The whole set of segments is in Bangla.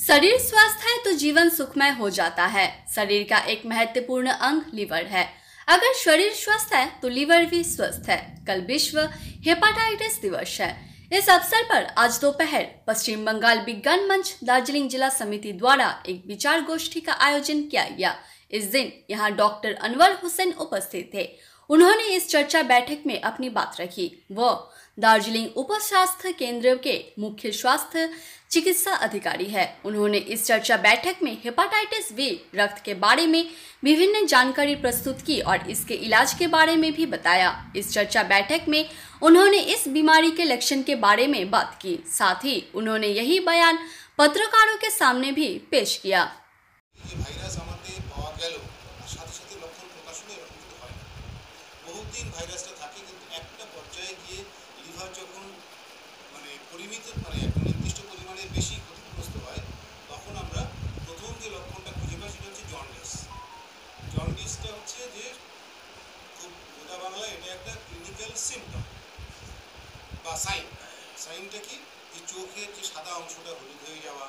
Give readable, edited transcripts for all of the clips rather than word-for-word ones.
शरीर स्वस्थ है तो जीवन सुखमय हो जाता है। शरीर का एक महत्वपूर्ण अंग लीवर है। अगर शरीर स्वस्थ है तो लीवर भी स्वस्थ है। कल विश्व हेपेटाइटिस दिवस है। इस अवसर पर आज दोपहर पश्चिम बंगाल विज्ञान मंच दार्जिलिंग जिला समिति द्वारा एक विचार गोष्ठी का आयोजन किया गया। इस दिन यहाँ डॉक्टर अनवर हुसैन उपस्थित थे। उन्होंने इस चर्चा बैठक में अपनी बात रखी। वो दार्जिलिंग उप स्वास्थ्य केंद्र के मुख्य स्वास्थ्य चिकित्सा अधिकारी है। उन्होंने इस चर्चा बैठक में हेपेटाइटिस बी रक्त के बारे में विभिन्न जानकारी प्रस्तुत की और इसके इलाज के बारे में भी बताया। इस चर्चा बैठक में उन्होंने इस बीमारी के लक्षण के बारे में बात की। साथ ही उन्होंने यही बयान पत्रकारों के सामने भी पेश किया। বহুদিন ভাইরাসটা থাকে, কিন্তু একটা পর্যায়ে গিয়ে লিভার যখন পরিমিত একটা নির্দিষ্ট পরিমাণে বেশি ক্ষতিগ্রস্ত হয়, তখন আমরা প্রথম যে লক্ষণটা খুঁজে পাই সেটা হচ্ছে জন্ডিস। জন্ডিসটা হচ্ছে যে খুব গোটা বাংলায় এটা একটা ক্লিনিক্যাল সিমটম বা সাইন। সাইনটা কি? যে চোখের যে সাদা অংশটা হলুদ হয়ে যাওয়া,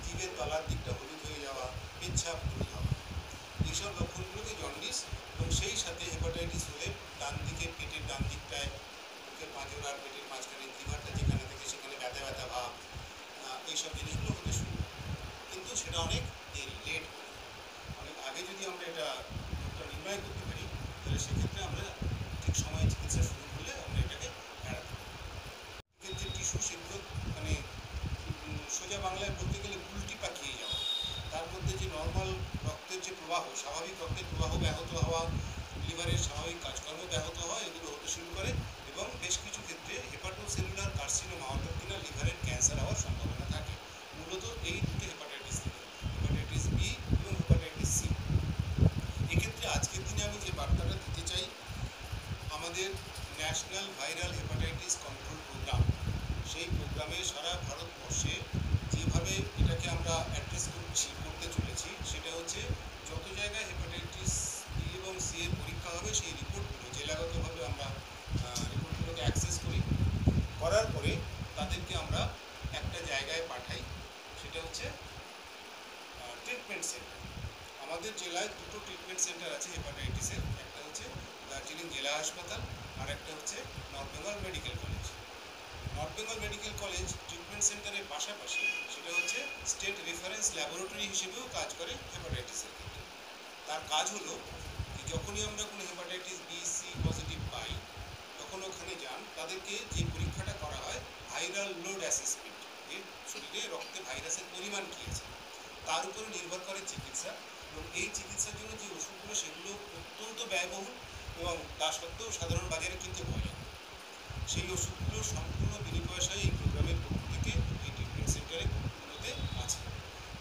জিভের তলার দিকটা হলুদ হয়ে যাওয়া, পেচ্ছাপ হলুদ হওয়া, এইসব লক্ষণগুলোকে জন্ডিস। এবং সেই সাথে হেপাটাইটিস হলে ডান দিকে পেটের ডান দিকটায় মুখের পাঁজর আর পেটের মাঝখানে লিভারটা যেখানে থেকে সেখানে ব্যথা ব্যথা ভাব, এইসব জিনিসগুলো হতে শুরু করে। কিন্তু সেটা অনেক লেট, অনেক আগে যদি আমরা এটা নির্ণয় করতে পারি, তাহলে সেক্ষেত্রে আমরা ঠিক সময়ে চিকিৎসা শুরু করলে আমরা এটাকে এড়াতে পারি। যে টিস্যু সেগুলো সোজা বাংলায় বলতে গেলে উল্টি পাকিয়ে যাওয়া, তার মধ্যে যে নর্মাল রক্তের যে প্রবাহ, স্বাভাবিক রক্তের প্রবাহ ব্যাহত হওয়া, লিভারের স্বাভাবিক কাজকর্ম ব্যাহত হওয়া, এগুলো হতে শুরু করে এবং বেশ কিছু ক্ষেত্রে হেপাটোসেলুলার কার্সিনোমা অর্থাৎ কিনা লিভারের ক্যান্সার হওয়ার সম্ভাবনা থাকে। মূলত এই দুটো হেপাটাইটিস থেকে, হেপাটাইটিস বি এবং হেপাটাইটিস সি। এক্ষেত্রে আজকের দিনে আমি যে বার্তাটা দিতে চাই, আমাদের national viral hepatitis control programme, সেই প্রোগ্রামে সারা ভারতবর্ষে যেভাবে এটাকে আমরা অ্যাড্রেস করতে চলেছি, সেটা হচ্ছে যত জায়গায় হেপাটাইটিস বি এবং সি এর পরীক্ষা হবে, সেই রিপোর্টগুলো জেলাগতভাবে আমরা রিপোর্টগুলোকে অ্যাক্সেস করার পরে তাদেরকে আমরা একটা জায়গায় পাঠাই, সেটা হচ্ছে ট্রিটমেন্ট সেন্টার। আমাদের জেলায় দুটো ট্রিটমেন্ট সেন্টার আছে হেপাটাইটিসের, একটা হচ্ছে দার্জিলিং জেলা হাসপাতাল আর একটা হচ্ছে north Bengal medical college. North Bengal medical college treatment সেন্টারের পাশাপাশি সেটা হচ্ছে স্টেট রেফারেন্স ল্যাবরেটরি হিসেবেও কাজ করে হেপাটাইটিসের ক্ষেত্রে। তার কাজ হলো যখনই আমরা কোনো হেপাটাইটিস বি সি পজিটিভ পাই, তখন ওখানে যান, তাদেরকে যে পরীক্ষাটা করা হয় ভাইরাল লোড অ্যাসেসমেন্ট, এর শরীরে রক্তে ভাইরাসের পরিমাণ কী আছে তার উপরে নির্ভর করে চিকিৎসা। এবং এই চিকিৎসার জন্য যে ওষুধগুলো, সেগুলো অত্যন্ত ব্যয়বহুল এবং তা সত্ত্বেও সাধারণ বাজারে কিনতে পাওয়া যায়। সেই ওষুধগুলো সম্পূর্ণ বিনিপয়সায় এই প্রোগ্রামের পক্ষ থেকে এই ট্রিটমেন্ট সেন্টারগুলোতে আছে।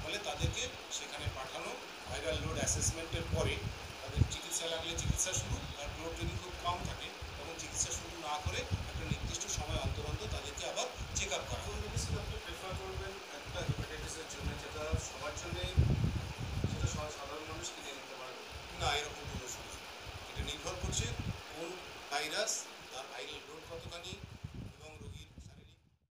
ফলে তাদেরকে সেখানে পাঠানো, ভাইরাল লোড অ্যাসেসমেন্টের পরে তাদের চিকিৎসা লাগলে চিকিৎসা শুরু, আর লোড যদি খুব কম থাকে তখন চিকিৎসা শুরু না করে